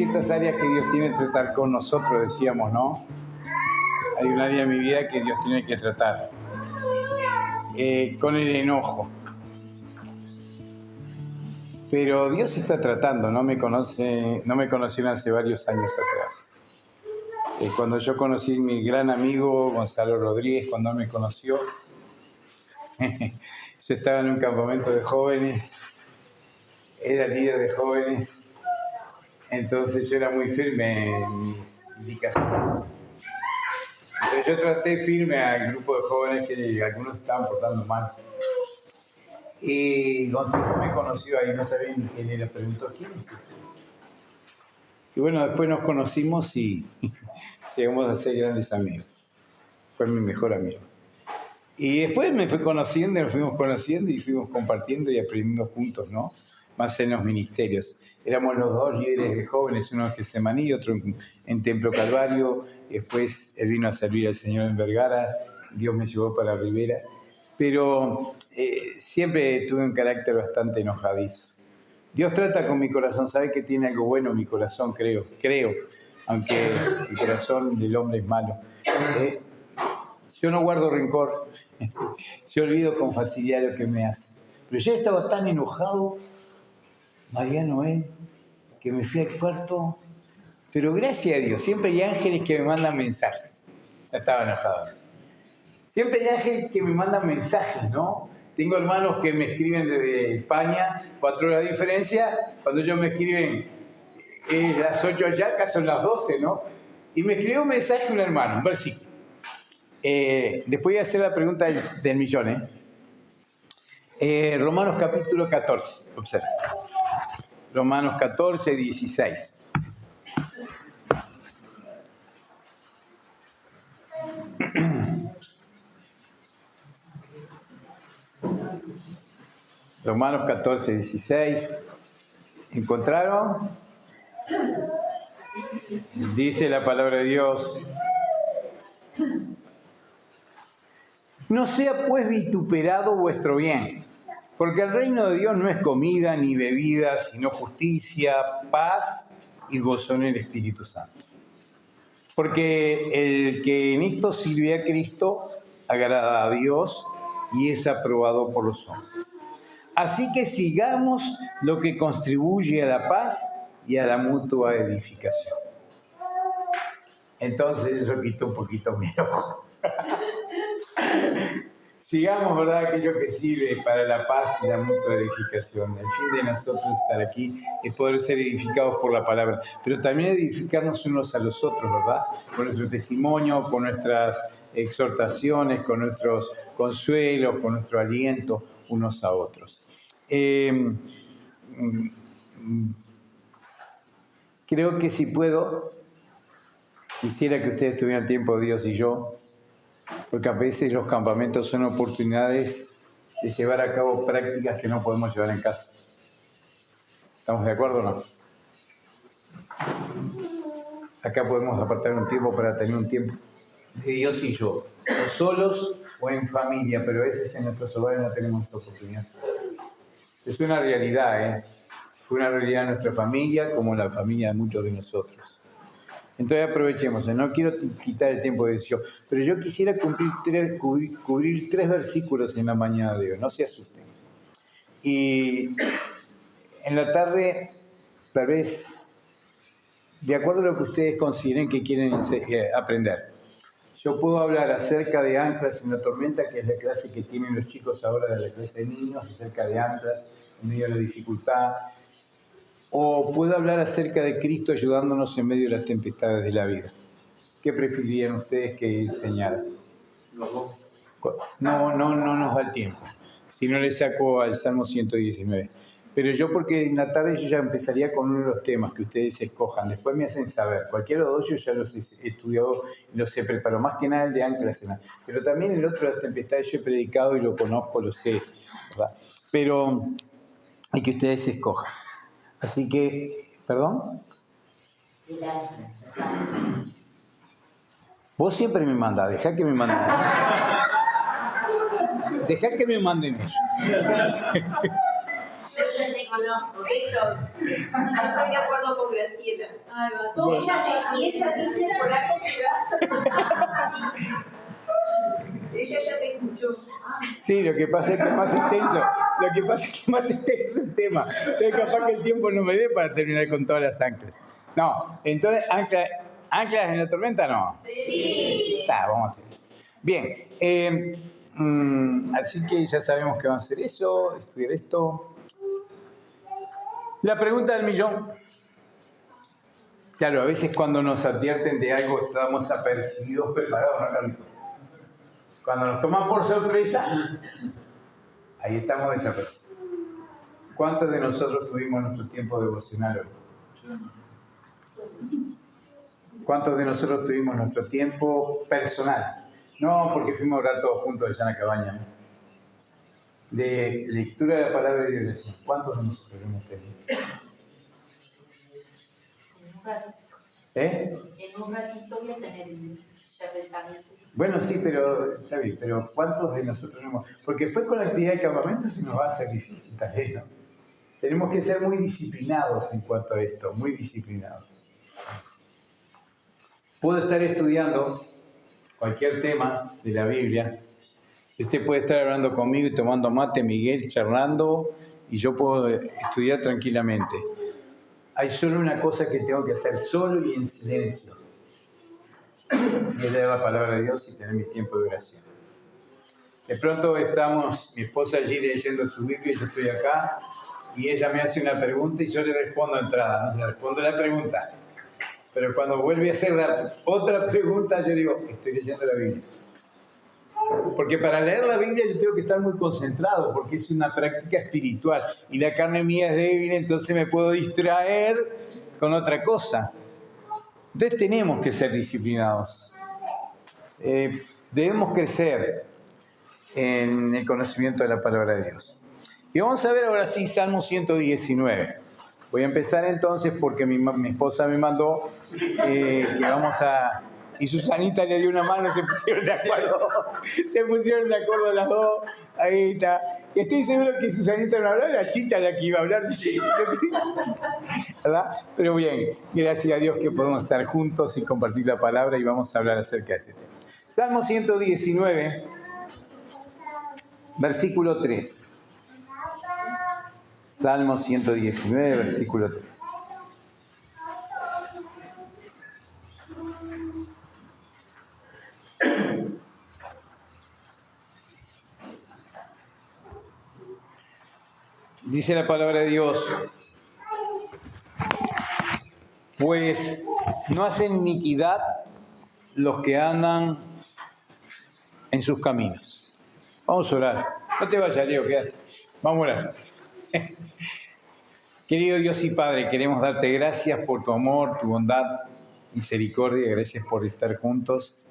ciertas áreas que Dios tiene que tratar con nosotros, decíamos, ¿no? Hay un área de mi vida que Dios tiene que tratar. Con el enojo. Pero Dios está tratando, no me conocieron hace varios años atrás. Cuando yo conocí a mi gran amigo Gonzalo Rodríguez, cuando él me conoció, yo estaba en un campamento de jóvenes, era líder de jóvenes, entonces yo era muy firme en mis indicaciones. Entonces yo traté firme al grupo de jóvenes que algunos estaban portando mal. Y Gonzalo me conoció ahí, no sabía ni quién era, preguntó, ¿quién es? Y bueno, después nos conocimos y llegamos a ser grandes amigos. Fue mi mejor amigo. Y después me fue conociendo, nos fuimos conociendo y fuimos compartiendo y aprendiendo juntos, ¿no? Más en los ministerios. Éramos los dos líderes de jóvenes, uno en Getsemaní y otro en Templo Calvario. Después él vino a servir al Señor en Vergara, Dios me llevó para Rivera. Pero siempre tuve un carácter bastante enojadizo. Dios trata con mi corazón, sabe que tiene algo bueno en mi corazón, creo, aunque el corazón del hombre es malo. Yo no guardo rencor, yo olvido con facilidad lo que me hace. Pero yo estaba tan enojado, María Noel, que me fui al cuarto, pero gracias a Dios, siempre hay ángeles que me mandan mensajes. Ya estaba enojado. Siempre hay ángeles que me mandan mensajes, ¿no? Tengo hermanos que me escriben desde España, 4 horas de diferencia. Cuando ellos me escriben, las 8 allá, acá son las 12, ¿no? Y me escribió un mensaje un hermano, un versículo. Después voy a hacer la pregunta del millón, Romanos capítulo 14, observa. Romanos 14, 16. Romanos 14, 16. ¿Encontraron? Dice la palabra de Dios. No sea pues vituperado vuestro bien, porque el reino de Dios no es comida ni bebida, sino justicia, paz y gozo en el Espíritu Santo. Porque el que en esto sirve a Cristo agrada a Dios y es aprobado por los hombres. Así que sigamos lo que contribuye a la paz y a la mutua edificación. Entonces eso quitó un poquito mi enojo. Sigamos, ¿verdad?, aquello que sirve para la paz y la mutua edificación. El fin de nosotros estar aquí es poder ser edificados por la palabra, pero también edificarnos unos a los otros, ¿verdad? Con nuestro testimonio, con nuestras exhortaciones, con nuestros consuelos, con nuestro aliento unos a otros. Creo que si puedo, quisiera que ustedes tuvieran tiempo, Dios y yo, porque a veces los campamentos son oportunidades de llevar a cabo prácticas que no podemos llevar en casa. ¿Estamos de acuerdo o no? Acá podemos apartar un tiempo para tener un tiempo de Dios y yo, o solos o en familia, pero a veces en nuestros hogares no tenemos esa oportunidad. Es una realidad, Fue una realidad de nuestra familia como la familia de muchos de nosotros. Entonces aprovechemos, no quiero quitar el tiempo de Dios, pero yo quisiera cubrir 3 versículos en la mañana de hoy, no se asusten. Y en la tarde, tal vez, de acuerdo a lo que ustedes consideren que quieren aprender. Yo puedo hablar acerca de anclas en la tormenta, que es la clase que tienen los chicos ahora de la clase de niños, acerca de anclas en medio de la dificultad. O puedo hablar acerca de Cristo ayudándonos en medio de las tempestades de la vida. ¿Qué preferirían ustedes que enseñara? No nos da el tiempo. Si no le saco al Salmo 119. Pero yo, porque en la tarde yo ya empezaría con uno de los temas que ustedes escojan. Después me hacen saber. Cualquiera de los dos yo ya los he estudiado y los he preparado. Más que nada el de anclas. Pero también el otro de las tempestades yo he predicado y lo conozco, lo sé, ¿verdad? Pero hay que ustedes escojan. Así que, ¿perdón? Vos siempre me mandás, dejá que me manden ellos. Dejá que me manden ellos. no. Esto, no estoy de acuerdo con Graciela. Y ella dice por algo que va. Ella ya te escuchó. Sí, lo que pasa es que es más extenso. Lo que pasa es que más extenso el tema. Entonces capaz que el tiempo no me dé para terminar con todas las anclas. No, entonces anclas en la tormenta no. Sí. Vamos a hacer eso. Bien, así que ya sabemos que vamos a hacer eso, estudiar esto. La pregunta del millón. Claro, a veces cuando nos advierten de algo estamos apercibidos, preparados, ¿no, Carlitos? Cuando nos toman por sorpresa, ahí estamos desapercibidos. ¿Cuántos de nosotros tuvimos nuestro tiempo devocional hoy? ¿Cuántos de nosotros tuvimos nuestro tiempo personal? No, porque fuimos a orar todos juntos allá en la cabaña, ¿no? De lectura de la palabra de Dios. ¿Cuántos de nosotros hemos tenido? En un ratito voy a tener ya de tarde. Bueno, sí, pero está bien, pero ¿cuántos de nosotros hemos? Porque después con la actividad de campamento se nos va a hacer difícil también, ¿no? Tenemos que ser muy disciplinados en cuanto a esto, muy disciplinados. Puedo estar estudiando cualquier tema de la Biblia. Usted puede estar hablando conmigo y tomando mate, Miguel, charlando, y yo puedo estudiar tranquilamente. Hay solo una cosa que tengo que hacer solo y en silencio. Y es leer la palabra de Dios y tener mi tiempo de oración. De pronto estamos, mi esposa allí leyendo su Biblia y yo estoy acá, y ella me hace una pregunta y yo le respondo a entrada, ¿no? Le respondo la pregunta. Pero cuando vuelve a hacer la otra pregunta, yo digo, estoy leyendo la Biblia. Porque para leer la Biblia yo tengo que estar muy concentrado, porque es una práctica espiritual. Y la carne mía es débil, entonces me puedo distraer con otra cosa. Entonces tenemos que ser disciplinados. Debemos crecer en el conocimiento de la palabra de Dios. Y vamos a ver ahora sí Salmo 119. Voy a empezar entonces porque mi esposa me mandó que vamos a... Y Susanita le dio una mano, se pusieron de acuerdo. Se pusieron de acuerdo las dos. Ahí está. Y estoy seguro que Susanita no hablaba, era Chita la que iba a hablar. ¿Verdad? Pero bien, gracias a Dios que podemos estar juntos y compartir la palabra y vamos a hablar acerca de ese tema. Salmo 119, versículo 3. Salmo 119, versículo 3. Dice la palabra de Dios, pues no hacen iniquidad los que andan en sus caminos. Vamos a orar. No te vayas, Leo, quédate. Vamos a orar. Querido Dios y Padre, queremos darte gracias por tu amor, tu bondad, misericordia. Gracias por estar juntos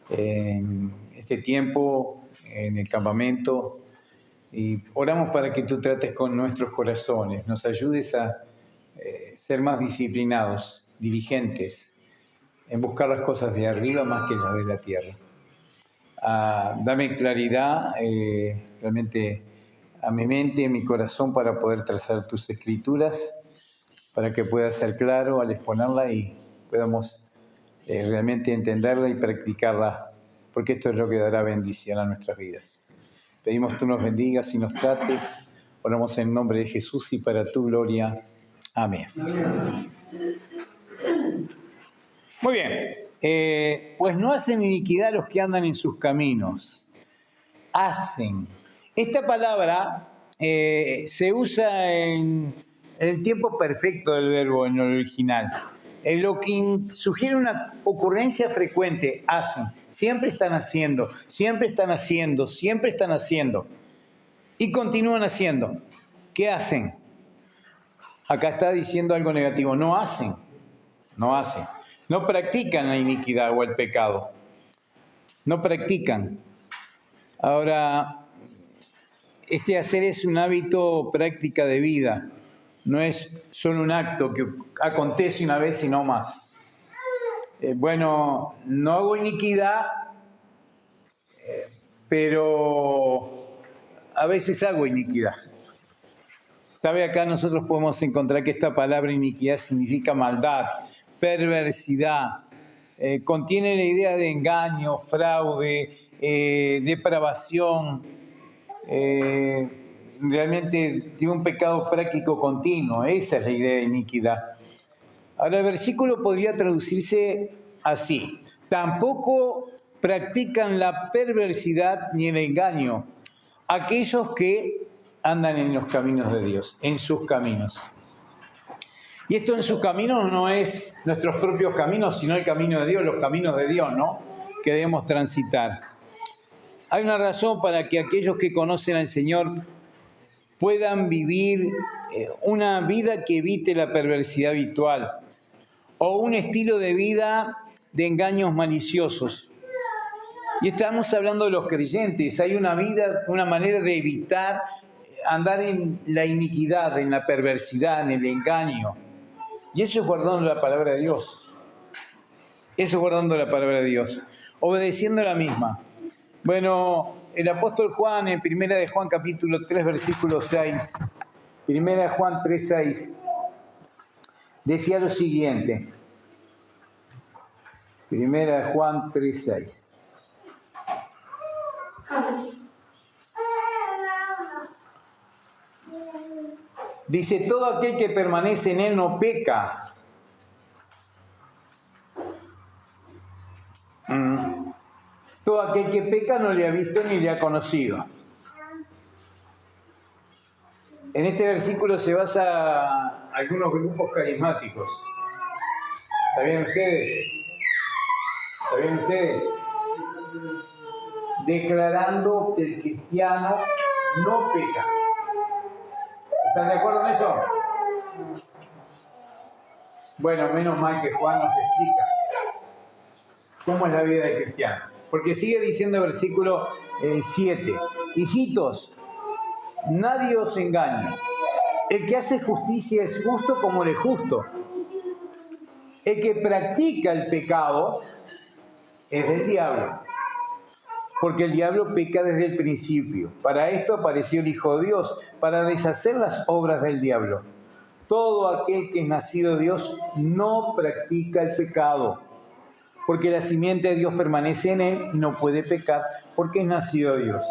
en este tiempo, en el campamento. Y oramos para que tú trates con nuestros corazones, nos ayudes a ser más disciplinados, diligentes, en buscar las cosas de arriba más que las de la tierra. Dame claridad realmente a mi mente, a mi corazón para poder trazar tus escrituras, para que pueda ser claro al exponerla y podamos realmente entenderla y practicarla, porque esto es lo que dará bendición a nuestras vidas. Pedimos tú nos bendigas y nos trates. Oramos en nombre de Jesús y para tu gloria. Amén. Muy bien. Pues no hacen iniquidad los que andan en sus caminos. Hacen. Esta palabra se usa en el tiempo perfecto del verbo en el original. En lo que sugiere una ocurrencia frecuente, hacen. Siempre están haciendo, siempre están haciendo, siempre están haciendo. Y continúan haciendo. ¿Qué hacen? Acá está diciendo algo negativo. No hacen. No hacen. No practican la iniquidad o el pecado. No practican. Ahora, este hacer es un hábito, práctica de vida. No es solo un acto que acontece una vez y no más. Bueno, no hago iniquidad, pero a veces hago iniquidad. ¿Sabe? Acá nosotros podemos encontrar que esta palabra iniquidad significa maldad, perversidad. Contiene la idea de engaño, fraude, depravación. Realmente tiene un pecado práctico continuo. Esa es la idea de iniquidad. Ahora, el versículo podría traducirse así: tampoco practican la perversidad ni el engaño aquellos que andan en los caminos de Dios, en sus caminos. Y esto en sus caminos no es nuestros propios caminos, sino el camino de Dios, los caminos de Dios, ¿no?, que debemos transitar. Hay una razón para que aquellos que conocen al Señor puedan vivir una vida que evite la perversidad habitual o un estilo de vida de engaños maliciosos. Y estamos hablando de los creyentes. Hay una manera de evitar andar en la iniquidad, en la perversidad, en el engaño. Y eso es guardando la palabra de Dios. Eso es guardando la palabra de Dios. Obedeciendo la misma. Bueno, el apóstol Juan, en 1 de Juan capítulo 3, versículo 6, 1 de Juan 3, 6, decía lo siguiente. 1 de Juan 3, 6. Dice, todo aquel que permanece en él no peca. Todo aquel que peca no le ha visto ni le ha conocido. En este versículo se basa algunos grupos carismáticos. ¿Sabían ustedes? ¿Sabían ustedes? Declarando que el cristiano no peca. ¿Están de acuerdo en eso? Bueno, menos mal que Juan nos explica cómo es la vida del cristiano. Porque sigue diciendo el versículo 7. Hijitos, nadie os engañe. El que hace justicia es justo como él es justo. El que practica el pecado es del diablo. Porque el diablo peca desde el principio. Para esto apareció el Hijo de Dios, para deshacer las obras del diablo. Todo aquel que es nacido de Dios no practica el pecado, porque la simiente de Dios permanece en él y no puede pecar porque es nacido de Dios.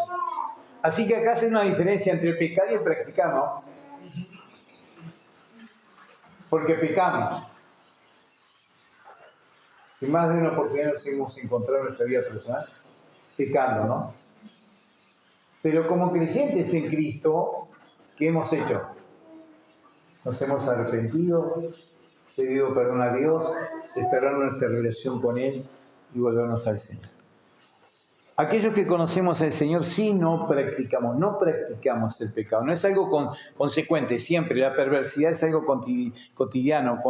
Así que acá hace una diferencia entre el pecar y el practicar, ¿no? Porque pecamos. Y más de una oportunidad nos hemos encontrado en nuestra vida personal pecando, ¿no? Pero como creyentes en Cristo, ¿qué hemos hecho? Nos hemos arrepentido, pedido perdón a Dios, restaurar nuestra relación con Él y volvernos al Señor. Aquellos que conocemos al Señor sí no practicamos el pecado. No es algo consecuente siempre. La perversidad es algo cotidiano,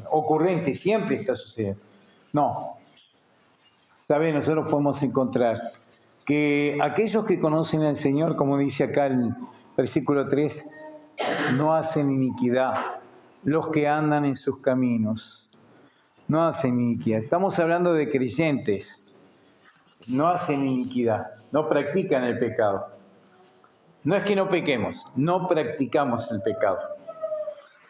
ocurrente, siempre está sucediendo. No. ¿Sabe? Nosotros podemos encontrar que aquellos que conocen al Señor, como dice acá el versículo 3, no hacen iniquidad. Los que andan en sus caminos no hacen iniquidad. Estamos hablando de creyentes. No hacen iniquidad. No practican el pecado. No es que no pequemos, no practicamos el pecado.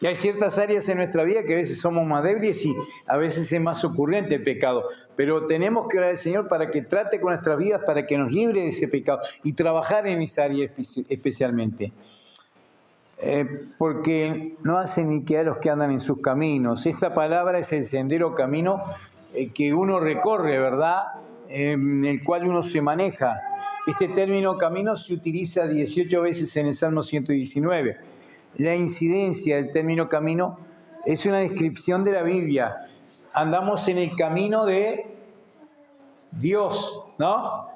Y hay ciertas áreas en nuestra vida que a veces somos más débiles y a veces es más ocurrente el pecado. Pero tenemos que orar al Señor para que trate con nuestras vidas, para que nos libre de ese pecado y trabajar en esa área especialmente. Porque no hacen iniquidad los que andan en sus caminos. Esta palabra es el sendero camino que uno recorre, ¿verdad? En el cual uno se maneja. Este término camino se utiliza 18 veces en el Salmo 119. La incidencia del término camino es una descripción de la Biblia. Andamos en el camino de Dios, ¿no?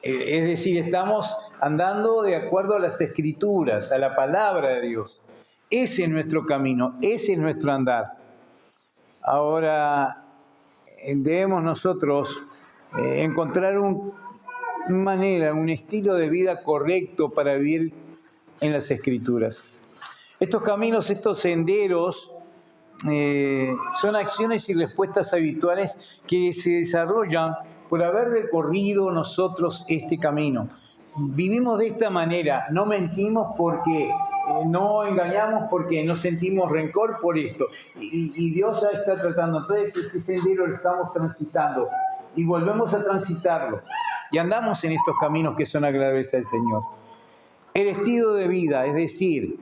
Es decir, estamos andando de acuerdo a las Escrituras, a la palabra de Dios. Ese es nuestro camino, ese es nuestro andar. Ahora, debemos nosotros encontrar una manera, un estilo de vida correcto para vivir en las Escrituras. Estos caminos, estos senderos, son acciones y respuestas habituales que se desarrollan por haber recorrido nosotros este camino. vivimos de esta manera, no mentimos porque no engañamos, porque no sentimos rencor por esto. Y Dios está tratando. Entonces este sendero lo estamos transitando y volvemos a transitarlo. Y andamos en estos caminos que son agradables al Señor. El estilo de vida, es decir,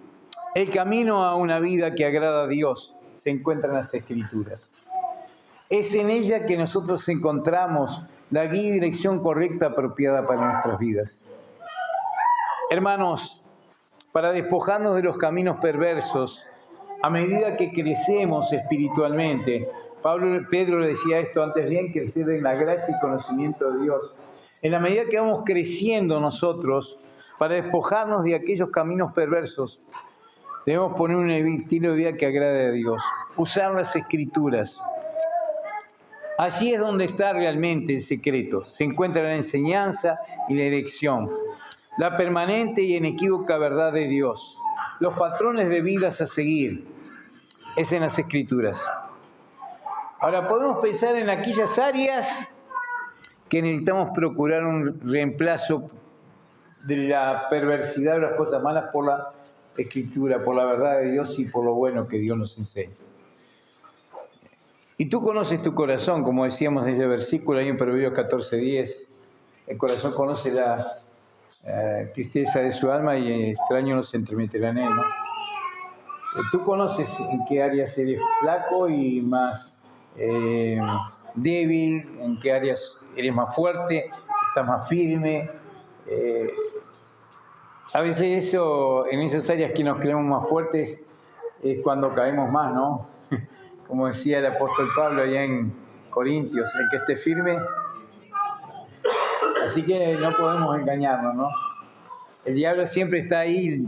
el camino a una vida que agrada a Dios, se encuentra en las Escrituras. Es en ella que nosotros encontramos la guía y dirección correcta apropiada para nuestras vidas. Hermanos, para despojarnos de los caminos perversos, a medida que crecemos espiritualmente, Pedro le decía esto antes bien, crecer en la gracia y conocimiento de Dios. En la medida que vamos creciendo nosotros, para despojarnos de aquellos caminos perversos, debemos poner un estilo de vida que agrade a Dios, usar las Escrituras. Allí es donde está realmente el secreto. Se encuentra la enseñanza y la elección, la permanente y inequívoca verdad de Dios, los patrones de vidas a seguir. Es en las Escrituras. Ahora podemos pensar en aquellas áreas que necesitamos procurar un reemplazo de la perversidad de las cosas malas por la Escritura, por la verdad de Dios y por lo bueno que Dios nos enseña. Y tú conoces tu corazón, como decíamos en ese versículo, ahí en Proverbios 14:10. El corazón conoce la tristeza de su alma y extraño no se entremeterá en él, ¿no? Tú conoces en qué áreas eres flaco y más débil, en qué áreas eres más fuerte, estás más firme. A veces eso, en esas áreas que nos creemos más fuertes, es cuando caemos más, ¿no? Como decía el apóstol Pablo allá en Corintios, el que esté firme. Así que no podemos engañarnos, ¿no? El diablo siempre está ahí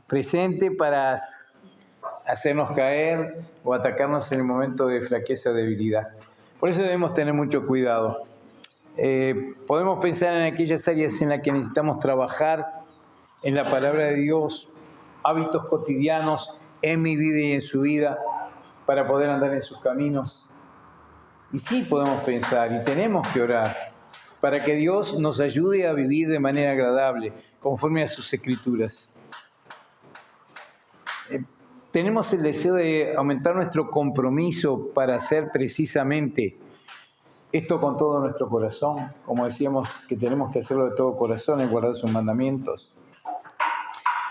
presente para hacernos caer o atacarnos en el momento de flaqueza o debilidad. Por eso debemos tener mucho cuidado. Podemos pensar en aquellas áreas en las que necesitamos trabajar en la palabra de Dios, hábitos cotidianos en mi vida y en su vida, para poder andar en sus caminos. Y sí podemos pensar y tenemos que orar para que Dios nos ayude a vivir de manera agradable, conforme a sus Escrituras. Tenemos el deseo de aumentar nuestro compromiso para hacer precisamente esto con todo nuestro corazón, como decíamos que tenemos que hacerlo de todo corazón y guardar sus mandamientos.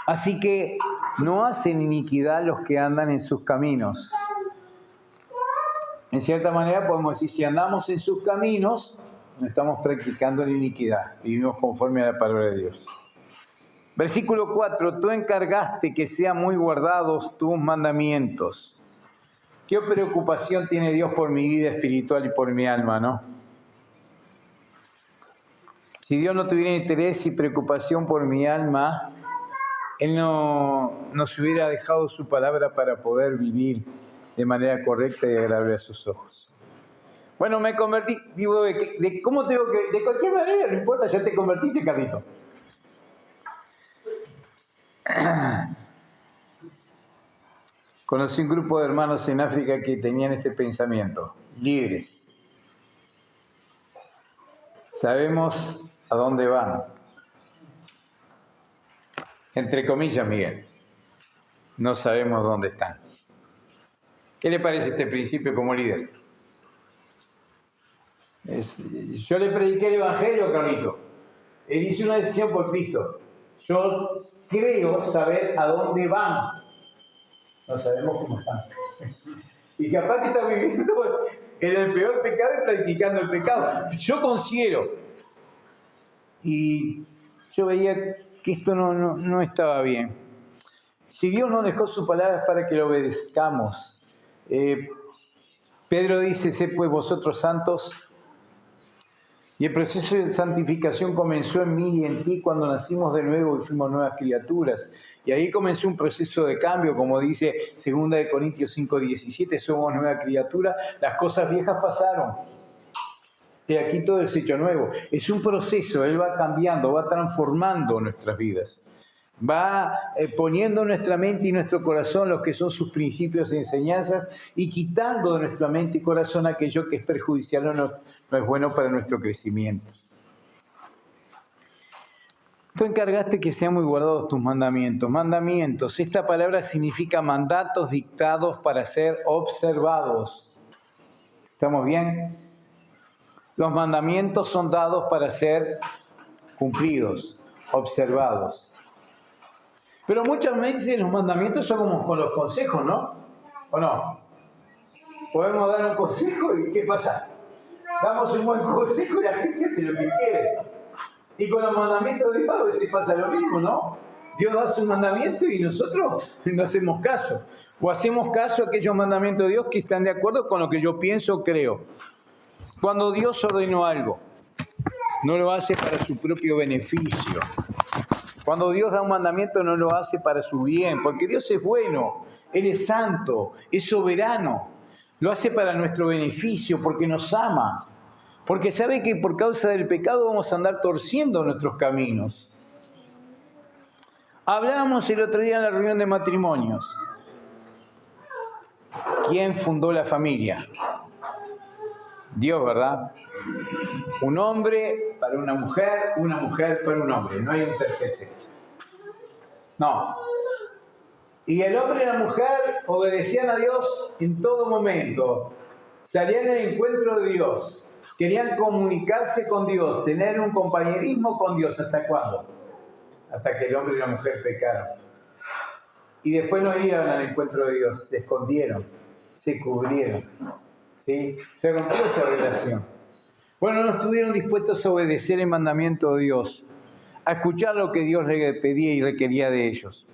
Así que no hacen iniquidad los que andan en sus caminos. En cierta manera podemos decir, si andamos en sus caminos, no estamos practicando la iniquidad, vivimos conforme a la palabra de Dios. Versículo 4, tú encargaste que sean muy guardados tus mandamientos. ¿Qué preocupación tiene Dios por mi vida espiritual y por mi alma, no? Si Dios no tuviera interés y preocupación por mi alma, Él no nos hubiera dejado su palabra para poder vivir de manera correcta y agradable a sus ojos. Bueno, me convertí, digo, ¿cómo tengo que? De cualquier manera, no importa, ya te convertiste, Carlito. Conocí un grupo de hermanos en África que tenían este pensamiento, libres. Sabemos a dónde van. Entre comillas, Miguel. No sabemos dónde están. ¿Qué le parece este principio como líder? Yo le prediqué el Evangelio, Carlito. Él hizo una decisión por Cristo. Yo creo saber a dónde van. No sabemos cómo están. Y capaz que está viviendo en el peor pecado y practicando el pecado. Yo considero. Y yo veía que esto no estaba bien. Si Dios nos dejó su palabra es para que lo obedezcamos. Pedro dice, sed pues vosotros santos. Y el proceso de santificación comenzó en mí y en ti cuando nacimos de nuevo y fuimos nuevas criaturas. Y ahí comenzó un proceso de cambio, como dice 2 Corintios 5:17, somos nueva criatura, las cosas viejas pasaron. Y aquí todo es hecho nuevo. Es un proceso, Él va cambiando, va transformando nuestras vidas. Va poniendo en nuestra mente y nuestro corazón los que son sus principios y enseñanzas y quitando de nuestra mente y corazón aquello que es perjudicial o no es bueno para nuestro crecimiento. Tú encargaste que sean muy guardados tus mandamientos. Mandamientos, esta palabra significa mandatos dictados para ser observados. ¿Estamos bien? Los mandamientos son dados para ser cumplidos, observados. Pero muchas veces los mandamientos son como con los consejos, ¿no? ¿O no? Podemos dar un consejo y ¿qué pasa? Damos un buen consejo y la gente hace lo que quiere. Y con los mandamientos de Dios a veces pasa lo mismo, ¿no? Dios da su mandamiento y nosotros no hacemos caso. O hacemos caso a aquellos mandamientos de Dios que están de acuerdo con lo que yo pienso o creo. Cuando Dios ordenó algo, no lo hace para su propio beneficio. Cuando Dios da un mandamiento, no lo hace para su bien, porque Dios es bueno, Él es santo, es soberano. Lo hace para nuestro beneficio, porque nos ama. Porque sabe que por causa del pecado vamos a andar torciendo nuestros caminos. Hablábamos el otro día en la reunión de matrimonios. ¿Quién fundó la familia? Dios, ¿verdad? Un hombre para una mujer para un hombre. No hay un tercer sexo. No. Y el hombre y la mujer obedecían a Dios en todo momento. Salían al encuentro de Dios. Querían comunicarse con Dios, tener un compañerismo con Dios. ¿Hasta cuándo? Hasta que el hombre y la mujer pecaron. Y después no iban al encuentro de Dios. Se escondieron, se cubrieron. ¿Sí? Se rompió esa relación. Bueno, no estuvieron dispuestos a obedecer el mandamiento de Dios, a escuchar lo que Dios le pedía y requería de ellos.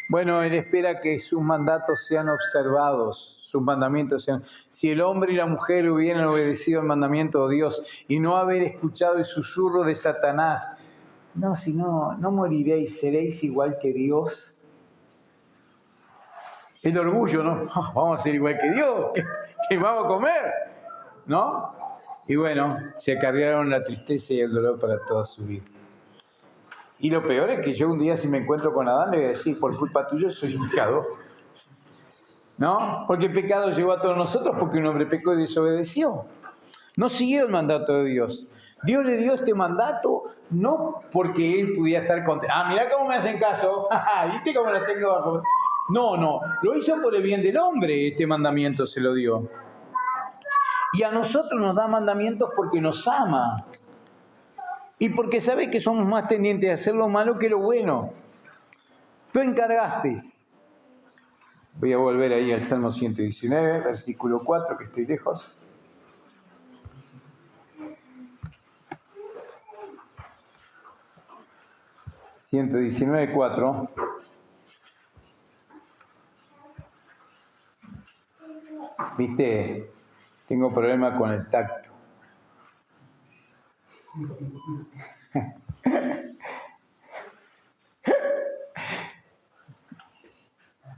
Bueno, Él espera que sus mandatos sean observados, sus mandamientos sean... Si el hombre y la mujer hubieran obedecido el mandamiento de Dios y no haber escuchado el susurro de Satanás, no, si no moriréis, seréis igual que Dios. El orgullo, ¿no? Vamos a ser igual que Dios, que vamos a comer, ¿no? Y bueno, se acarrearon la tristeza y el dolor para toda su vida. Y lo peor es que yo un día si me encuentro con Adán le voy a decir, por culpa tuya soy un pecador. ¿No? Porque el pecado llegó a todos nosotros porque un hombre pecó y desobedeció. No siguió el mandato de Dios. Dios le dio este mandato no porque él pudiera estar contento. Mirá cómo me hacen caso. ¿Viste cómo la tengo bajo? No. Lo hizo por el bien del hombre, este mandamiento se lo dio. Y a nosotros nos da mandamientos porque nos ama. Y porque sabe que somos más tendientes a hacer lo malo que lo bueno. Tú encargaste. Voy a volver ahí al Salmo 119, versículo 4, que estoy lejos. ...119, 4... ¿Viste? Tengo problema con el tacto.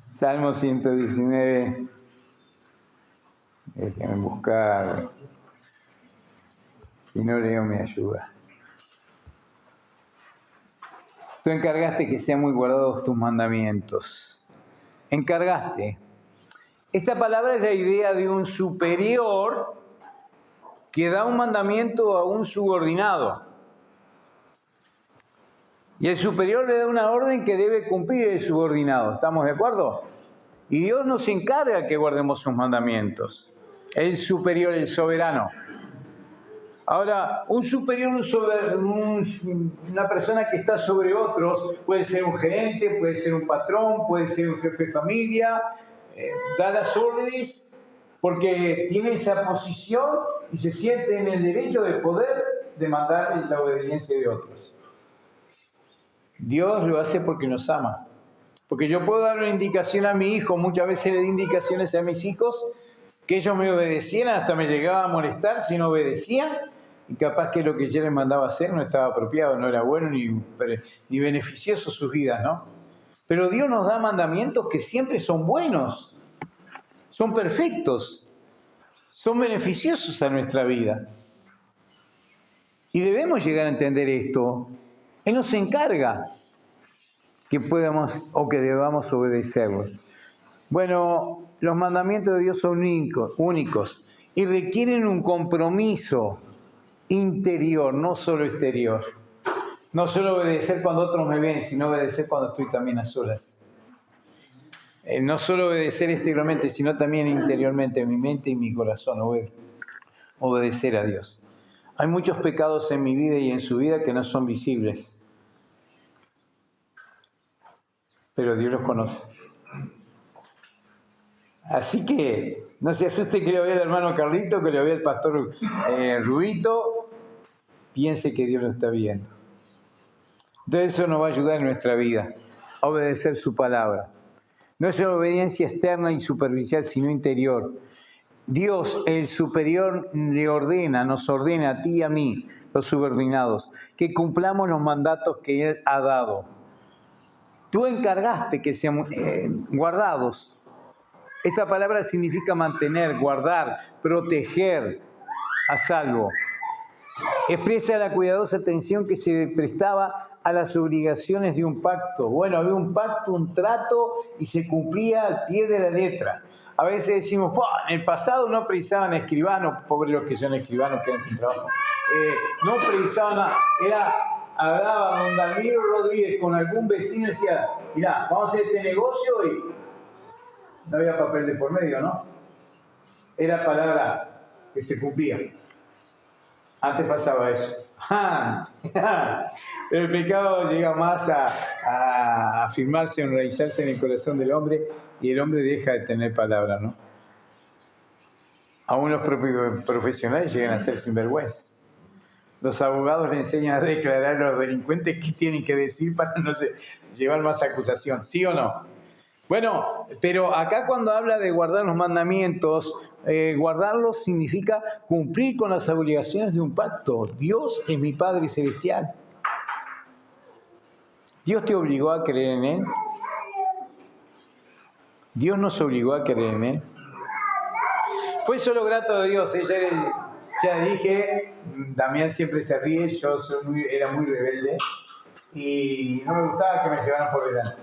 Salmo 119. Déjenme buscar. Si no leo, me ayuda. Tú encargaste que sean muy guardados tus mandamientos. Encargaste. Esta palabra es la idea de un superior que da un mandamiento a un subordinado. Y el superior le da una orden que debe cumplir el subordinado. ¿Estamos de acuerdo? Y Dios nos encarga que guardemos sus mandamientos. El superior, el soberano. Ahora, un superior, una persona que está sobre otros, puede ser un gerente, puede ser un patrón, puede ser un jefe de familia, da las órdenes porque tiene esa posición y se siente en el derecho de poder demandar la obediencia de otros. Dios lo hace porque nos ama. Porque yo puedo dar una indicación a mi hijo, muchas veces le di indicaciones a mis hijos, que ellos me obedecieran, hasta me llegaba a molestar si no obedecían, y capaz que lo que yo les mandaba hacer no estaba apropiado, no era bueno ni beneficioso sus vidas, ¿no? Pero Dios nos da mandamientos que siempre son buenos, son perfectos, son beneficiosos a nuestra vida. Y debemos llegar a entender esto. Él nos encarga que podamos o que debamos obedecerlos. Bueno, los mandamientos de Dios son únicos y requieren un compromiso interior, no solo exterior. No solo obedecer cuando otros me ven, sino obedecer cuando estoy también a solas. No solo obedecer exteriormente, sino también interiormente, en mi mente y mi corazón, obedecer a Dios. Hay muchos pecados en mi vida y en su vida que no son visibles, pero Dios los conoce. Así que no se asuste que le vea al hermano Carlito, que le vea al pastor Rubito, piense que Dios lo está viendo. Entonces eso nos va a ayudar en nuestra vida, a obedecer su palabra. No es una obediencia externa y superficial, sino interior. Dios, el superior, le ordena, nos ordena a ti y a mí, los subordinados, que cumplamos los mandatos que Él ha dado. Tú encargaste que seamos guardados. Esta palabra significa mantener, guardar, proteger, a salvo. Expresa la cuidadosa atención que se prestaba a las obligaciones de un pacto. Bueno, había un pacto, un trato, y se cumplía al pie de la letra. A veces decimos, en el pasado no precisaban escribanos, pobres los que son escribanos, quedan sin trabajo. No precisaban nada. Hablaba don Danilo Rodríguez con algún vecino y decía, mirá, vamos a hacer este negocio, y no había papel de por medio, ¿no? Era palabra que se cumplía. Antes pasaba eso. El pecado llega más a afirmarse, a enraizarse en el corazón del hombre, y el hombre deja de tener palabra, ¿no? Aún los propios profesionales llegan a ser sinvergüenzas. Los abogados le enseñan a declarar a los delincuentes qué tienen que decir para no llevar más acusación, ¿sí o no? Bueno, pero acá cuando habla de guardar los mandamientos, guardarlos significa cumplir con las obligaciones de un pacto. Dios es mi Padre Celestial. ¿Dios te obligó a creer en Él? ¿Dios nos obligó a creer en Él? Fue solo grato de Dios. Ya dije, Damián siempre se ríe, yo era muy rebelde y no me gustaba que me llevaran por delante.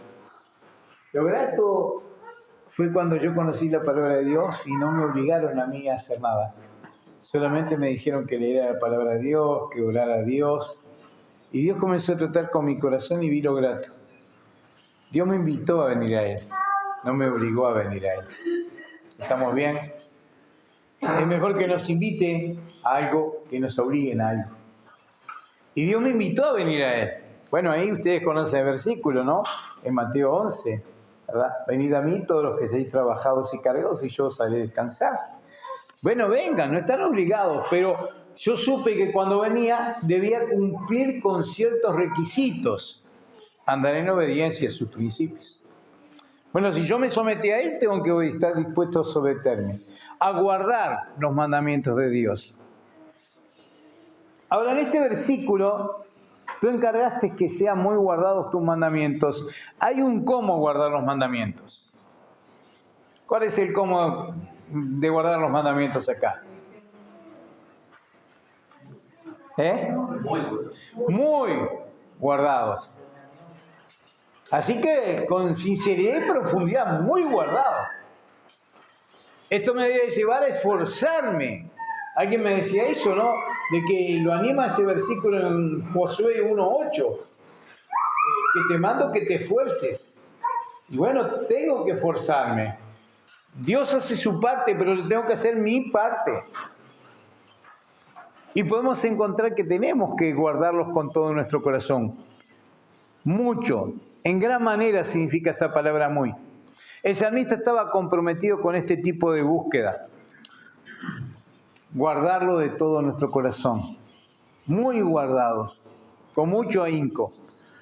Lo grato fue cuando yo conocí la palabra de Dios y no me obligaron a mí a hacer nada. Solamente me dijeron que leyera la palabra de Dios, que orara a Dios. Y Dios comenzó a tratar con mi corazón y vi lo grato. Dios me invitó a venir a Él, no me obligó a venir a Él. ¿Estamos bien? Es mejor que nos invite a algo que nos obliguen a algo. Y Dios me invitó a venir a Él. Bueno, ahí ustedes conocen el versículo, ¿no? En Mateo 11, ¿verdad? Venid a mí todos los que estéis trabajados y cargados, y yo os haré descansar. Bueno, vengan, no están obligados, pero yo supe que cuando venía debía cumplir con ciertos requisitos, andar en obediencia a sus principios. Bueno, si yo me sometí a Él, tengo que estar dispuesto a someterme, a guardar los mandamientos de Dios. Ahora, en este versículo, tú encargaste que sean muy guardados tus mandamientos. Hay un cómo guardar los mandamientos. ¿Cuál es el cómo de guardar los mandamientos acá? Muy guardados. Así que con sinceridad y profundidad, muy guardado. Esto me debe llevar a esforzarme. Alguien me decía eso, ¿no? De que lo anima ese versículo en Josué 1:8. Que te mando que te esfuerces. Y bueno, tengo que esforzarme. Dios hace su parte, pero yo tengo que hacer mi parte. Y podemos encontrar que tenemos que guardarlos con todo nuestro corazón. Mucho. En gran manera significa esta palabra muy. El salmista estaba comprometido con este tipo de búsqueda. Guardarlo de todo nuestro corazón. Muy guardados. Con mucho ahínco.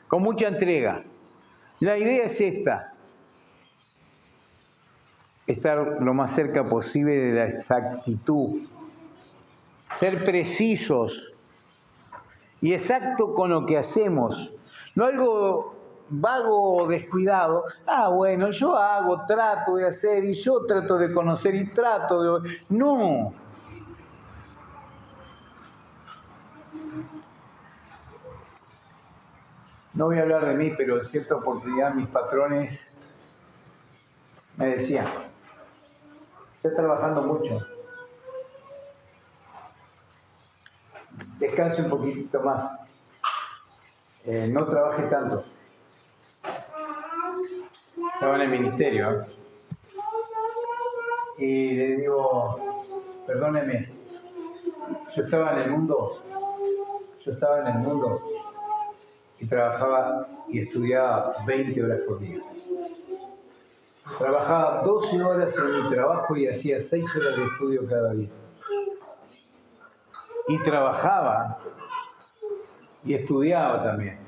Con mucha entrega. La idea es esta. Estar lo más cerca posible de la exactitud. Ser precisos y exacto con lo que hacemos. No algo vago o descuidado. Bueno, yo hago, trato de hacer, y yo trato de conocer y trato de... No. No voy a hablar de mí, pero en cierta oportunidad mis patrones me decían, estás trabajando mucho. Descanse un poquitito más. no trabajé tanto. Estaba en el ministerio, ¿eh? Y le digo, perdóneme, yo estaba en el mundo y trabajaba y estudiaba 20 horas por día. Trabajaba 12 horas en mi trabajo y hacía 6 horas de estudio cada día. Y trabajaba y estudiaba también.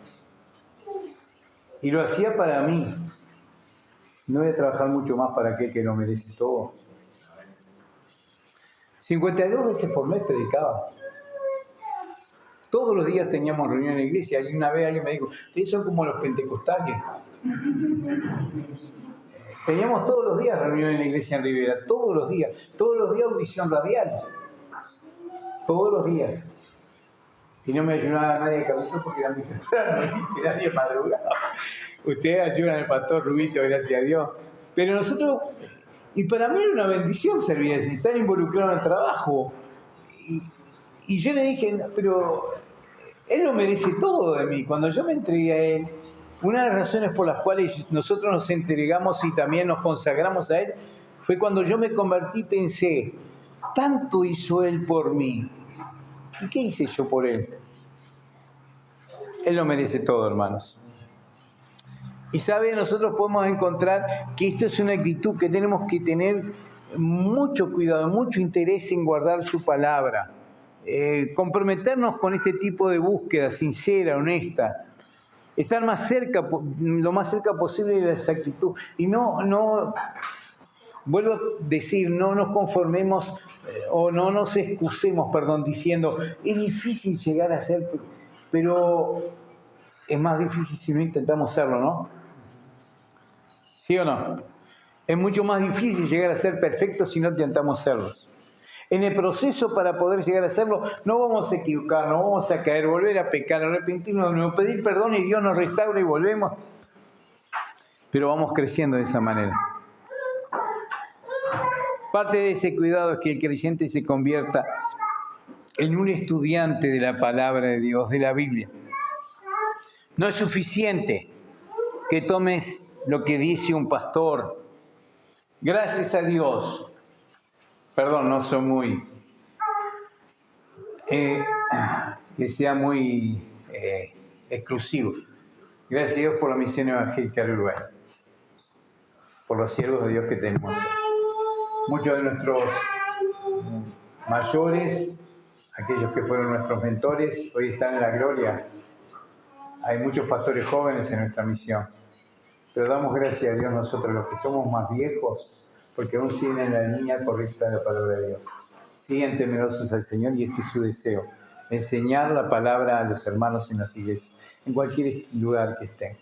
Y lo hacía para mí. No voy a trabajar mucho más para aquel que lo merece todo. 52 veces por mes predicaba. Todos los días teníamos reunión en la iglesia. Y una vez alguien me dijo, ustedes son como los pentecostales. Teníamos todos los días reunión en la iglesia en Rivera. Todos los días audición radial. Todos los días. Y no me ayudaba nadie de cabello porque era muy temprano y nadie madrugaba. Ustedes ayudan al pastor Rubito, gracias a Dios. Pero nosotros, y para mí era una bendición servir así, estar involucrado en el trabajo. Y yo le dije, pero Él lo merece todo de mí. Cuando yo me entregué a Él, una de las razones por las cuales nosotros nos entregamos y también nos consagramos a Él, fue cuando yo me convertí y pensé, tanto hizo Él por mí. ¿Y qué hice yo por Él? Él lo merece todo, hermanos. Y sabe, nosotros podemos encontrar que esto es una actitud que tenemos que tener mucho cuidado, mucho interés en guardar su palabra. Comprometernos con este tipo de búsqueda sincera, honesta. Estar más cerca, lo más cerca posible de esa actitud. Y no vuelvo a decir, no nos conformemos o no nos excusemos, diciendo, es difícil llegar a ser, pero es más difícil si no intentamos serlo, ¿no? ¿Sí o no? Es mucho más difícil llegar a ser perfectos si no intentamos serlos. En el proceso para poder llegar a serlo, no vamos a equivocar, no vamos a caer, volver a pecar, arrepentirnos, pedir perdón y Dios nos restaura y volvemos. Pero vamos creciendo de esa manera. Parte de ese cuidado es que el creyente se convierta en un estudiante de la palabra de Dios, de la Biblia. No es suficiente que tomes lo que dice un pastor. Gracias a Dios. Perdón, no soy muy... que sea muy exclusivo. Gracias a Dios por la misión evangélica de Uruguay. Por los siervos de Dios que tenemos. Muchos de nuestros mayores, aquellos que fueron nuestros mentores, hoy están en la gloria. Hay muchos pastores jóvenes en nuestra misión. Pero damos gracias a Dios nosotros, los que somos más viejos, porque aún siguen en la línea correcta de la palabra de Dios. Siguen temerosos al Señor y este es su deseo. Enseñar la palabra a los hermanos en las iglesias, en cualquier lugar que estén.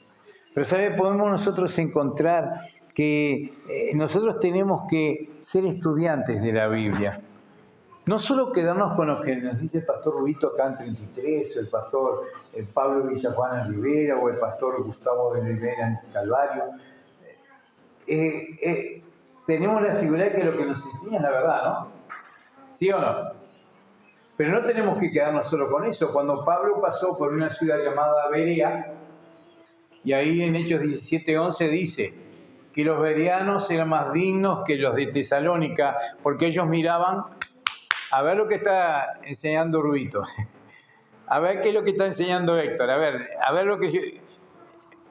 Pero ¿sabe? Podemos nosotros encontrar que nosotros tenemos que ser estudiantes de la Biblia. No solo quedarnos con lo que nos dice el pastor Rubito acá en 33, o el pastor Pablo Villajuana en Rivera, o el pastor Gustavo de Rivera en Calvario. Tenemos la seguridad que lo que nos enseña es la verdad, ¿no? ¿Sí o no? Pero no tenemos que quedarnos solo con eso. Cuando Pablo pasó por una ciudad llamada Berea, y ahí en Hechos 17:11 dice que los bereanos eran más dignos que los de Tesalónica, porque ellos miraban a ver lo que está enseñando Rubito, a ver qué es lo que está enseñando Héctor, a ver lo que yo...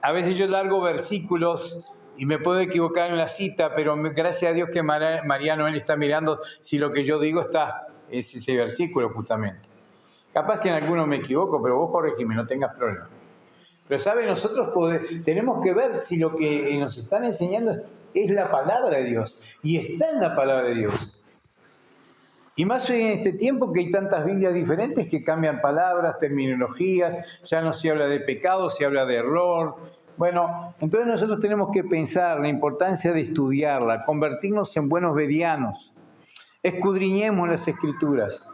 A veces yo largo versículos y me puedo equivocar en la cita, pero gracias a Dios que Mariano, él está mirando si lo que yo digo es ese versículo justamente. Capaz que en alguno me equivoco, pero vos corregime, no tengas problema. Pero ¿sabe? Nosotros tenemos que ver si lo que nos están enseñando es la palabra de Dios, y está en la palabra de Dios. Y más hoy en este tiempo que hay tantas Biblias diferentes que cambian palabras, terminologías, ya no se habla de pecado, se habla de error. Bueno, entonces nosotros tenemos que pensar la importancia de estudiarla, convertirnos en buenos bereanos. Escudriñemos las Escrituras.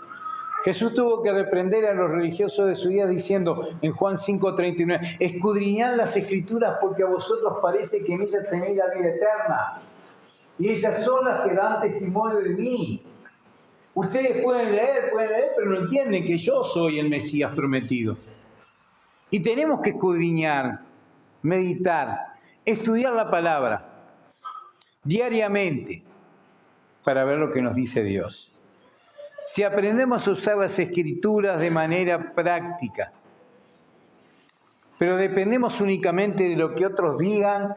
Jesús tuvo que reprender a los religiosos de su día diciendo en Juan 5:39, escudriñad las Escrituras porque a vosotros parece que en ellas tenéis la vida eterna. Y ellas son las que dan testimonio de mí. Ustedes pueden leer, pero no entienden que yo soy el Mesías prometido. Y tenemos que escudriñar, meditar, estudiar la palabra diariamente para ver lo que nos dice Dios. Si aprendemos a usar las Escrituras de manera práctica, pero dependemos únicamente de lo que otros digan,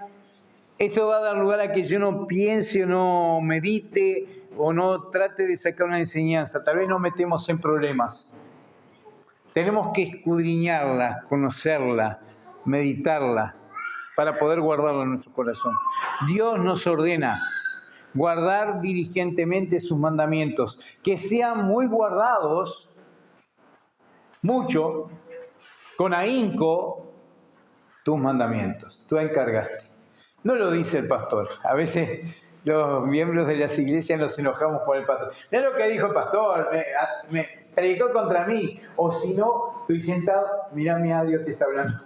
esto va a dar lugar a que yo no piense o no medite o no trate de sacar una enseñanza. Tal vez nos metemos en problemas. Tenemos que escudriñarla, conocerla, meditarla, para poder guardarla en nuestro corazón. Dios nos ordena guardar diligentemente sus mandamientos, que sean muy guardados, mucho, con ahínco, tus mandamientos. Tú encargaste. No lo dice el pastor. A veces los miembros de las iglesias nos enojamos con el pastor. No es lo que dijo el pastor, me predicó contra mí. O si no, estoy sentado, mira, Dios te está hablando.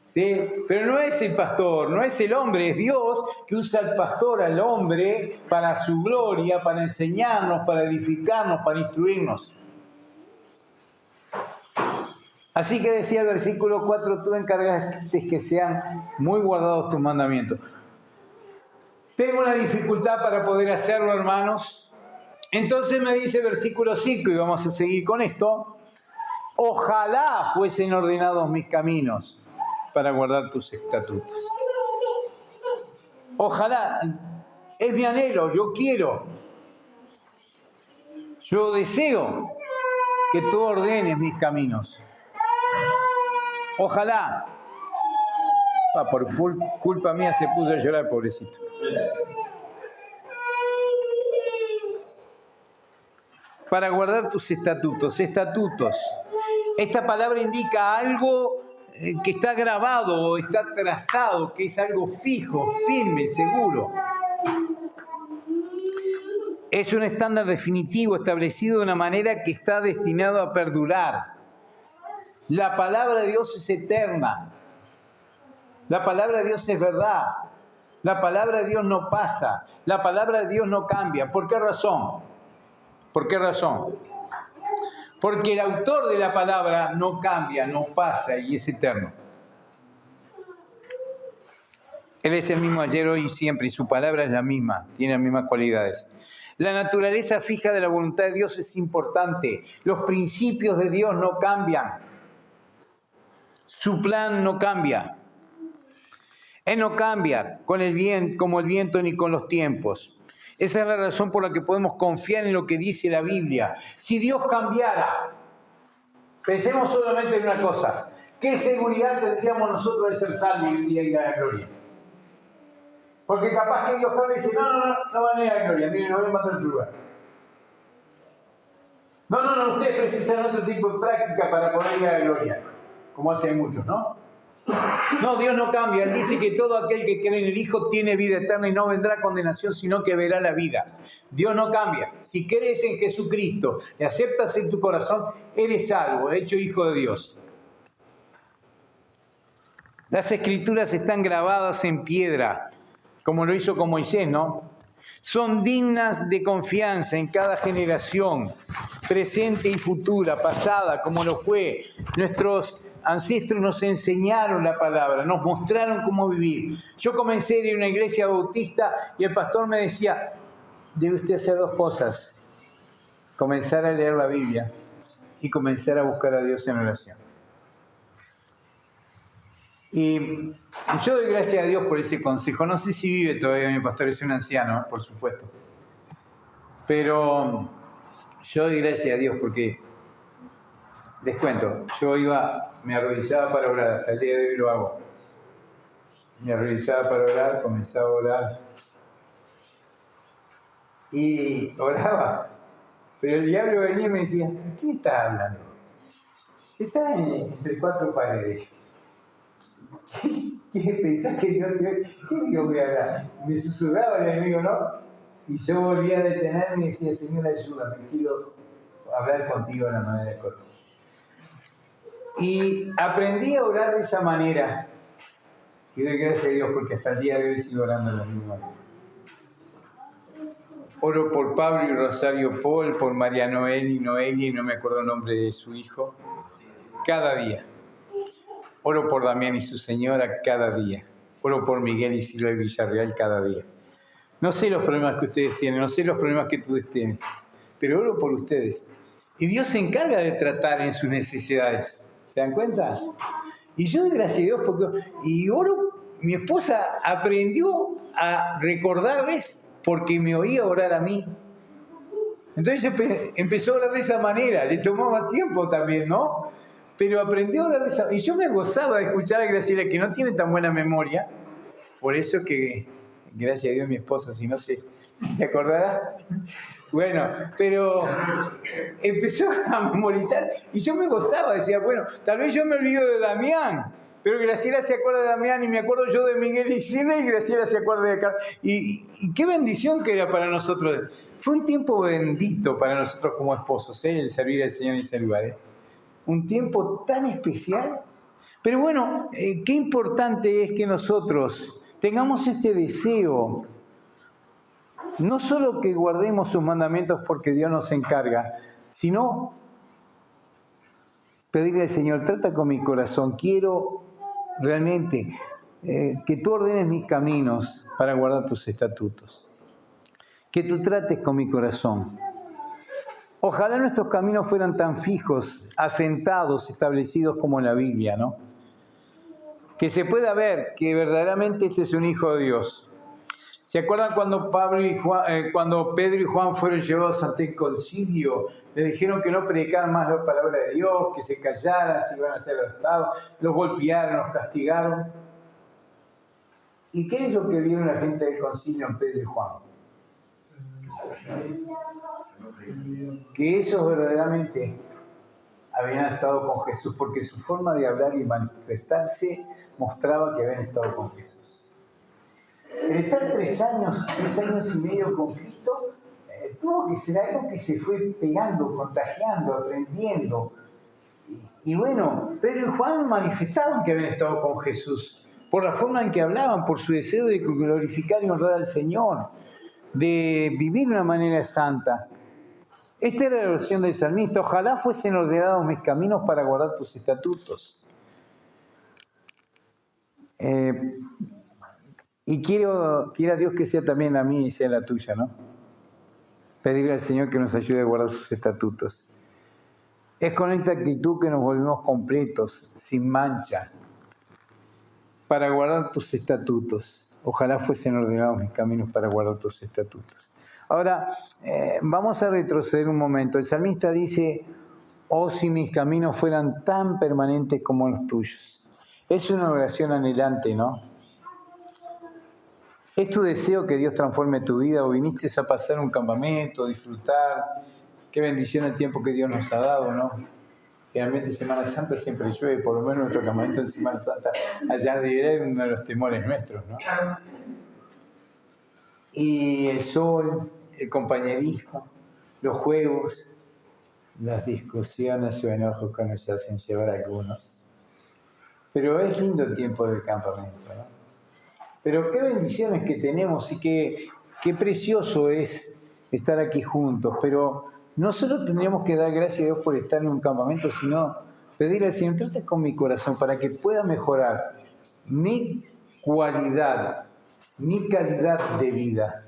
¿Sí? Pero no es el pastor, no es el hombre, es Dios que usa al pastor, al hombre, para su gloria, para enseñarnos, para edificarnos, para instruirnos. Así que decía el versículo 4, tú encargaste que sean muy guardados tus mandamientos. Tengo una dificultad para poder hacerlo, hermanos. Entonces me dice el versículo 5, y vamos a seguir con esto. Ojalá fuesen ordenados mis caminos para guardar tus estatutos. Ojalá, es mi anhelo, yo quiero, yo deseo que tú ordenes mis caminos. Ojalá. Por culpa mía se puso a llorar, pobrecito. Para guardar tus estatutos. Estatutos. Esta palabra indica algo que está grabado, está trazado, que es algo fijo, firme, seguro. Es un estándar definitivo establecido de una manera que está destinado a perdurar. La palabra de Dios es eterna. La palabra de Dios es verdad. La palabra de Dios no pasa. La palabra de Dios no cambia. ¿Por qué razón? ¿Por qué razón? Porque el autor de la palabra no cambia, no pasa y es eterno. Él es el mismo ayer, hoy y siempre, y su palabra es la misma, tiene las mismas cualidades. La naturaleza fija de la voluntad de Dios es importante. Los principios de Dios no cambian. Su plan no cambia. Él no cambia como el viento ni con los tiempos. Esa es la razón por la que podemos confiar en lo que dice la Biblia. Si Dios cambiara, pensemos solamente en una cosa. ¿Qué seguridad tendríamos nosotros de ser salvos y un día ir a la gloria? Porque capaz que Dios cambia y dice, no van a ir a la gloria, miren, no voy a matar otro lugar. No, ustedes precisan otro tipo de práctica para poder ir a la gloria, como hacen muchos, ¿no? No, Dios no cambia. Él dice que todo aquel que cree en el Hijo tiene vida eterna y no vendrá condenación, sino que verá la vida. Dios no cambia. Si crees en Jesucristo y aceptas en tu corazón, eres salvo, hecho hijo de Dios. Las Escrituras están grabadas en piedra, como lo hizo con Moisés, ¿no? Son dignas de confianza en cada generación, presente y futura, pasada, como lo fue. Nuestros ancestros nos enseñaron la palabra, nos mostraron cómo vivir. Yo comencé a ir a una iglesia bautista y el pastor me decía, debe usted hacer dos cosas, comenzar a leer la Biblia y comenzar a buscar a Dios en oración. Y yo doy gracias a Dios por ese consejo. No sé si vive todavía mi pastor, es un anciano, por supuesto. Pero yo doy gracias a Dios porque, les cuento, me arrodillaba para orar, hasta el día de hoy lo hago. Me arrodillaba para orar, comenzaba a orar. Y oraba. Pero el diablo venía y me decía, ¿qué estás hablando? Si estás entre cuatro paredes. ¿Qué pensás que Dios voy a hablar? Me susurraba el enemigo, ¿no? Y yo volvía a detenerme y decía, Señor, ayúdame, quiero hablar contigo de la manera correcta. Y aprendí a orar de esa manera. Y doy gracias a Dios porque hasta el día de hoy sigo orando de la misma manera. Oro por Pablo y Rosario Paul, por María Noel y Noelia, y no me acuerdo el nombre de su hijo, cada día. Oro por Damián y su señora cada día. Oro por Miguel y Silvia de Villarreal cada día. No sé los problemas que ustedes tienen, no sé los problemas que tú tienes, pero oro por ustedes. Y Dios se encarga de tratar en sus necesidades. ¿Se dan cuenta? Y yo doy gracias a Dios porque... Y oro, mi esposa aprendió a recordarles porque me oía orar a mí. Entonces empezó a orar de esa manera, le tomaba tiempo también, ¿no? Pero aprendió a orar de esa manera. Y yo me gozaba de escuchar a Graciela, que no tiene tan buena memoria. Por eso que, gracias a Dios, mi esposa, si no se acordará. Bueno, pero empezó a memorizar y yo me gozaba, decía, bueno, tal vez yo me olvido de Damián, pero Graciela se acuerda de Damián y me acuerdo yo de Miguel y Silvia y Graciela se acuerda de acá. Y qué bendición que era para nosotros. Fue un tiempo bendito para nosotros como esposos, el servir al Señor en ese lugar. Un tiempo tan especial. Pero bueno, qué importante es que nosotros tengamos este deseo. No solo que guardemos sus mandamientos porque Dios nos encarga, sino pedirle al Señor, trata con mi corazón, quiero realmente que tú ordenes mis caminos para guardar tus estatutos. Que tú trates con mi corazón. Ojalá nuestros caminos fueran tan fijos, asentados, establecidos como en la Biblia, ¿no? Que se pueda ver que verdaderamente este es un hijo de Dios. ¿Se acuerdan cuando Pedro y Juan fueron llevados ante el concilio? Les dijeron que no predicaran más la palabra de Dios, que se callaran, si iban a ser arrestados. Los golpearon, los castigaron. ¿Y qué es lo que vieron la gente del concilio en Pedro y Juan? Que ellos verdaderamente habían estado con Jesús, porque su forma de hablar y manifestarse mostraba que habían estado con Jesús. El estar 3 años y medio con Cristo, tuvo que ser algo que se fue pegando, contagiando, aprendiendo. Y bueno, Pedro y Juan manifestaban que habían estado con Jesús, por la forma en que hablaban, por su deseo de glorificar y honrar al Señor, de vivir de una manera santa. Esta era la oración del salmista: ojalá fuesen ordenados mis caminos para guardar tus estatutos. Y quiera Dios que sea también la mía y sea la tuya, ¿no? Pedirle al Señor que nos ayude a guardar sus estatutos. Es con esta actitud que nos volvemos completos, sin mancha, para guardar tus estatutos. Ojalá fuesen ordenados mis caminos para guardar tus estatutos. Ahora, vamos a retroceder un momento. El salmista dice: oh, si mis caminos fueran tan permanentes como los tuyos. Es una oración anhelante, ¿no? ¿Es tu deseo que Dios transforme tu vida o viniste a pasar un campamento, disfrutar? Qué bendición el tiempo que Dios nos ha dado, ¿no? Generalmente Semana Santa siempre llueve, por lo menos nuestro campamento en Semana Santa allá de uno de los temores nuestros, ¿no? Y el sol, el compañerismo, los juegos, las discusiones o enojos que nos hacen llevar a algunos. Pero es lindo el tiempo del campamento, ¿no? Pero qué bendiciones que tenemos y qué precioso es estar aquí juntos. Pero no solo tendríamos que dar gracias a Dios por estar en un campamento, sino pedirle al Señor, trate con mi corazón para que pueda mejorar mi cualidad, mi calidad de vida.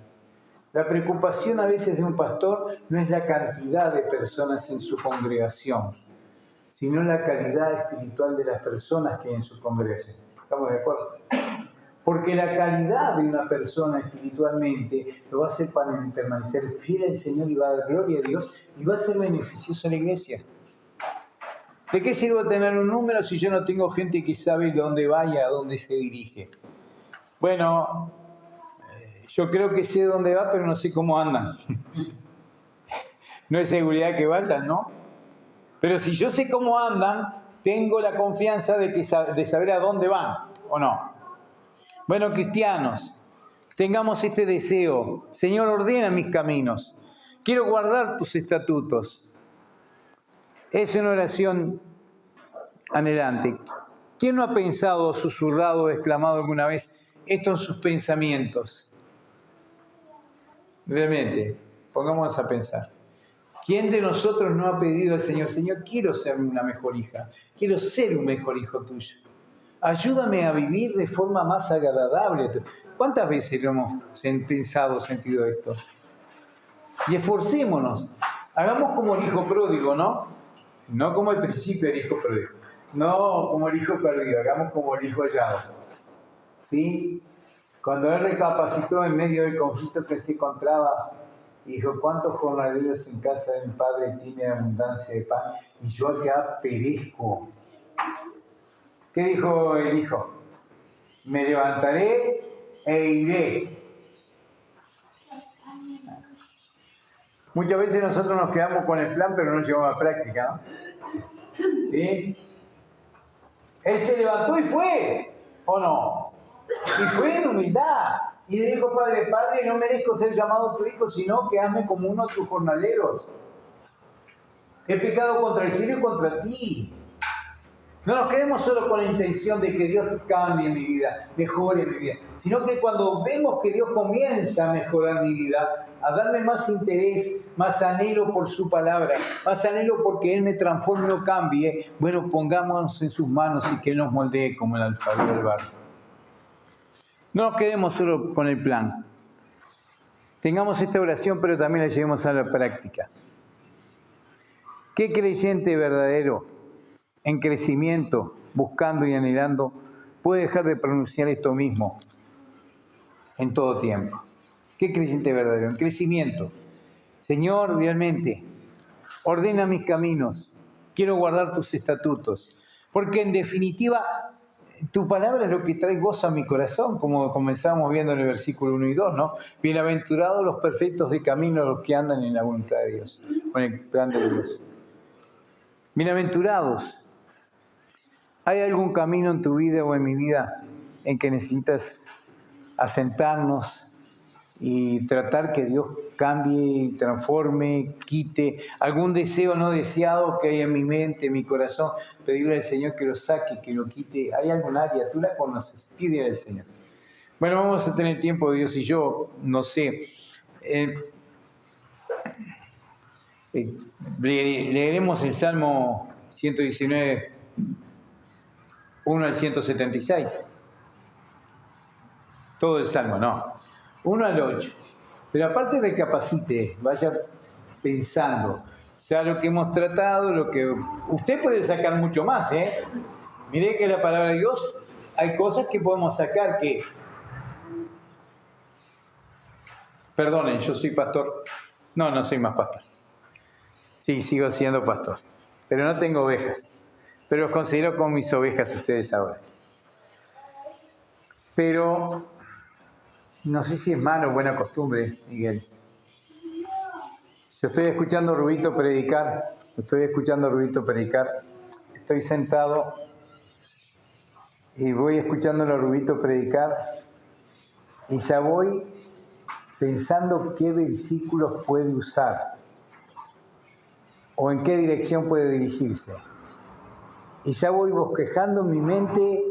La preocupación a veces de un pastor no es la cantidad de personas en su congregación, sino la calidad espiritual de las personas que hay en su congregación. ¿Estamos de acuerdo? Porque la calidad de una persona espiritualmente lo va a hacer para permanecer fiel al Señor y va a dar gloria a Dios y va a ser beneficioso a la iglesia. ¿De qué sirve tener un número si yo no tengo gente que sabe dónde va y a dónde se dirige? Bueno, yo creo que sé dónde va, pero no sé cómo andan. No es seguridad que vayan, ¿no? Pero si yo sé cómo andan, tengo la confianza de saber a dónde van, ¿o no? Bueno, cristianos, tengamos este deseo. Señor, ordena mis caminos. Quiero guardar tus estatutos. Es una oración anhelante. ¿Quién no ha pensado, susurrado, exclamado alguna vez esto en sus pensamientos? Realmente, pongámonos a pensar. ¿Quién de nosotros no ha pedido al Señor: Señor, quiero ser una mejor hija, quiero ser un mejor hijo tuyo? Ayúdame a vivir de forma más agradable. ¿Cuántas veces lo hemos pensado, sentido esto? Y esforcémonos. Hagamos como el hijo pródigo, ¿no? No como el principio del hijo pródigo. No como el hijo perdido. Hagamos como el hijo hallado. ¿Sí? Cuando él recapacitó en medio del conflicto que se encontraba, dijo, ¿cuántos jornaleros en casa de mi padre tienen abundancia de pan? Y yo acá perezco. ¿Qué dijo el hijo? Me levantaré e iré. Muchas veces nosotros nos quedamos con el plan, pero no llevamos a práctica, ¿no? ¿Sí? Él se levantó y fue, ¿o no? Y fue en humildad. Y le dijo, Padre, no merezco ser llamado tu hijo, sino que hazme como uno de tus jornaleros. He pecado contra el cielo y contra ti. No nos quedemos solo con la intención de que Dios cambie mi vida, mejore mi vida, sino que cuando vemos que Dios comienza a mejorar mi vida, a darme más interés, más anhelo por su palabra, más anhelo porque Él me transforme o cambie, bueno, pongámonos en sus manos y que Él nos moldee como el alfarero del barro. No nos quedemos solo con el plan. Tengamos esta oración, pero también la llevemos a la práctica. ¿Qué creyente verdadero, en crecimiento, buscando y anhelando, puede dejar de pronunciar esto mismo en todo tiempo? ¿Qué creyente verdadero? En crecimiento. Señor, realmente, ordena mis caminos. Quiero guardar tus estatutos. Porque en definitiva, tu palabra es lo que trae gozo a mi corazón, como comenzamos viendo en el versículo 1 y 2, ¿no? Bienaventurados los perfectos de camino, los que andan en la voluntad de Dios, con el plan de Dios. Bienaventurados. ¿Hay algún camino en tu vida o en mi vida en que necesitas asentarnos y tratar que Dios cambie, transforme, quite algún deseo no deseado que hay en mi mente, en mi corazón? Pedirle al Señor que lo saque, que lo quite. ¿Hay algún área? Tú la conoces. Pídele al Señor. Bueno, vamos a tener tiempo, Dios y yo, no sé. Leeremos el Salmo 119, 1 al 176. Todo el Salmo, no. 1 al 8. Pero aparte recapacite, vaya pensando. Ya lo que hemos tratado, lo que... Usted puede sacar mucho más, ¿eh? Mire que la palabra de Dios, hay cosas que podemos sacar que... Perdonen, yo soy pastor. No soy más pastor. Sí, sigo siendo pastor. Pero no tengo ovejas. Pero los considero como mis ovejas ustedes ahora. Pero no sé si es mala o buena costumbre, Miguel. Yo estoy escuchando a Rubito predicar. Estoy sentado y voy escuchándolo a Rubito predicar. Y ya voy pensando qué versículos puede usar o en qué dirección puede dirigirse. Y ya voy bosquejando en mi mente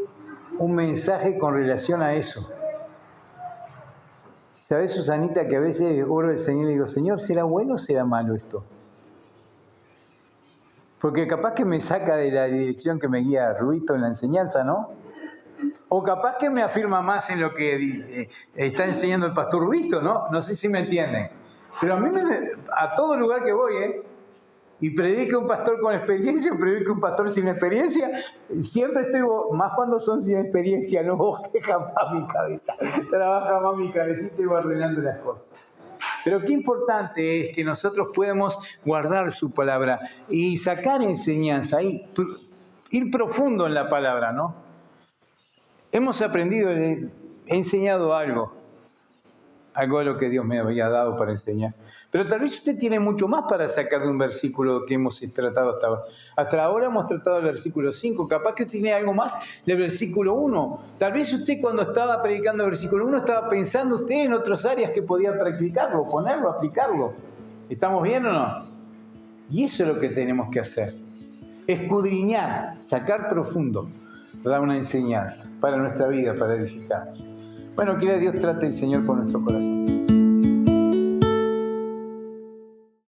un mensaje con relación a eso. ¿Sabes, Susanita, que a veces oro al Señor y digo, Señor, ¿será bueno o será malo esto? Porque capaz que me saca de la dirección que me guía Rubito en la enseñanza, ¿no? O capaz que me afirma más en lo que está enseñando el pastor Rubito, ¿no? No sé si me entienden. Pero a mí, a todo lugar que voy, y predica un pastor con experiencia, predica un pastor sin experiencia, siempre estoy, más cuando son sin experiencia, no bosqueja más mi cabeza, trabaja más mi cabecita y va ordenando las cosas. Pero qué importante es que nosotros podamos guardar su palabra y sacar enseñanza, y ir profundo en la palabra, ¿no? Hemos aprendido, he enseñado algo de lo que Dios me había dado para enseñar. Pero tal vez usted tiene mucho más para sacar de un versículo que hemos tratado hasta ahora. Hasta ahora hemos tratado el versículo 5. Capaz que usted tiene algo más del versículo 1. Tal vez usted cuando estaba predicando el versículo 1 estaba pensando usted en otras áreas que podía practicarlo, ponerlo, aplicarlo. ¿Estamos bien o no? Y eso es lo que tenemos que hacer. Escudriñar, sacar profundo, dar una enseñanza para nuestra vida, para edificarnos. Bueno, quiera Dios trate el Señor con nuestro corazón.